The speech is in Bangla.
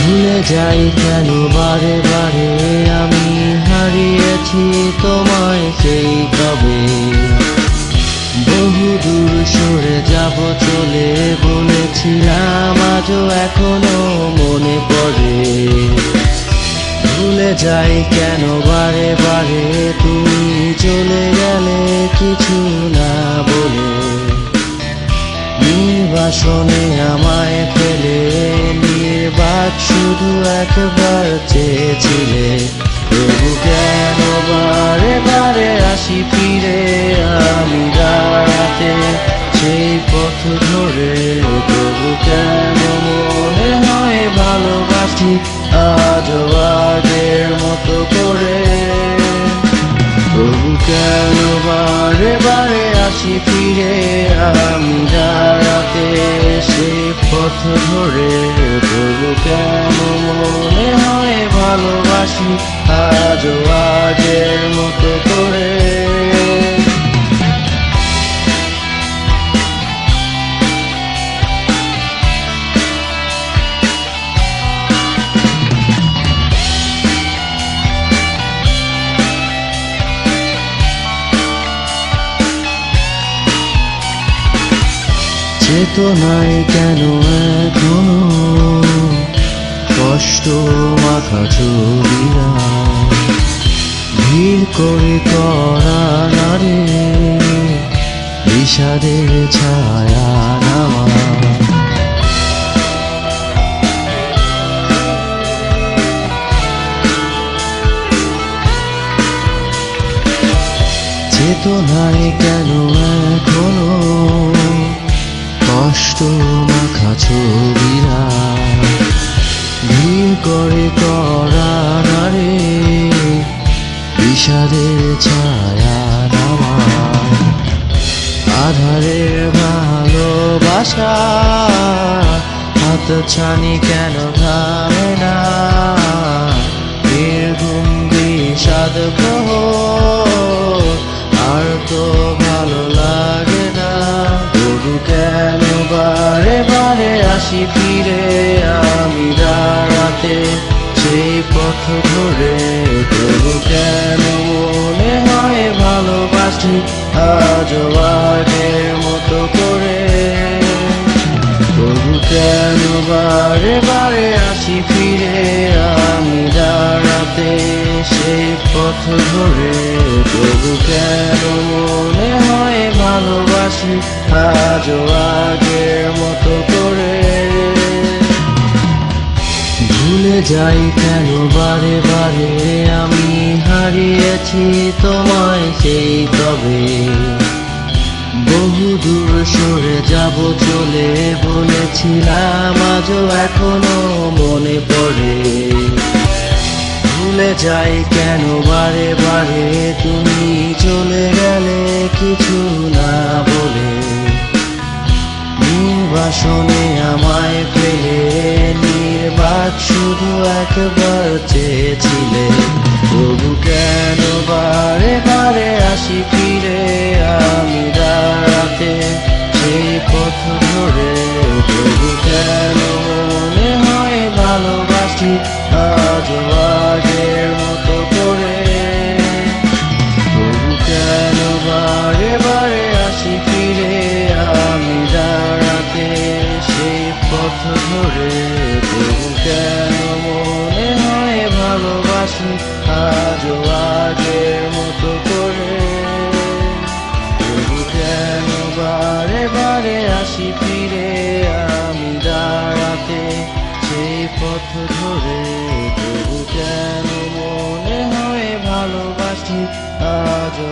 ভুলে যাই কেন বারে বারে আমি হারিয়েছি তোমায় সেই কবে। বহুদূর সরে যাব চলে বলেছিলাম, আজও এখনো মনে পড়ে। ভুলে যাই কেন বারে বারে তুমি চলে গেলে কিছু না বলে। নির্বাসনে আমায় ফেলে নির্বাক শুধু একবার চেয়েছিলে। তবু কেন বারে বারে আসি ফিরে আমি দাঁড়াতে সেই পথ ধরে। তবু কেন মনে হয় ভালোবাসি আজও আগের মতো করে। তবু কেন বারে বারে আসি ফিরে আমি দাঁড়াতে সেই পথ ধরে। তবু কেন মনে হয় ভালোবাসি আজও আগের মতো করে। চেতনায় কেন এখনো কষ্ট মাখা ছবিরা ভিড় করে করা নারে বিষাদের ছায়া নামা। চেতনায় কেন এখনো কষ্ট মাখা ছবিরা ভিড় করে করা নারে বিষাদের ছায়া নামা। আধারের ভালোবাসা হাতছানি কেন থামে না। নির্ঘুম বিষাদ প্রহর আর তো ভালো লাগে না। তবু কেন বারে বারে আসি ফিরে আমি দাঁড়াতে সেই পথ ধরে। তবু কেন মনে হয় ভালোবাসি আজও আগের মতো করে। তবু কেন বারে বারে আসি ফিরে আমি দাঁড়াতে সেই পথ ধরে। তবু কেন মনে হয় ভালোবাসি আজও আগের মতো করে। ভুলে যাই কেন বারে বারে আমি হারিয়েছি তোমায় সেই কবে। বহুদূর সরে যাব চলে বলেছিলাম, আজও এখনো মনে পড়ে। ভুলে যাই কেন বারে বারে তুমি চলে গেলে কিছু না বলে। নির্বাসনে আমায় ফেলে নির্বাক শুধু একবার চেয়েছিলে। তবু কেন বারে বারে আসি ফিরে আমি দাঁড়াতে সেই পথ ধরে। তবু কেন মনে হয় ভালোবাসি আজও আগের মতো করে। তবু কেন বারে বারে আসি ফিরে আমি দাঁড়াতে সেই পথ ধরে। তবু কেন মনে হয় ভালোবাসি আজও আগের মতো করে। তবু কেন বারে বারে আসি ফিরে আমি দাঁড়াতে সেই পথ ধরে। তবু কেন মনে হয় ভালোবাসি আজও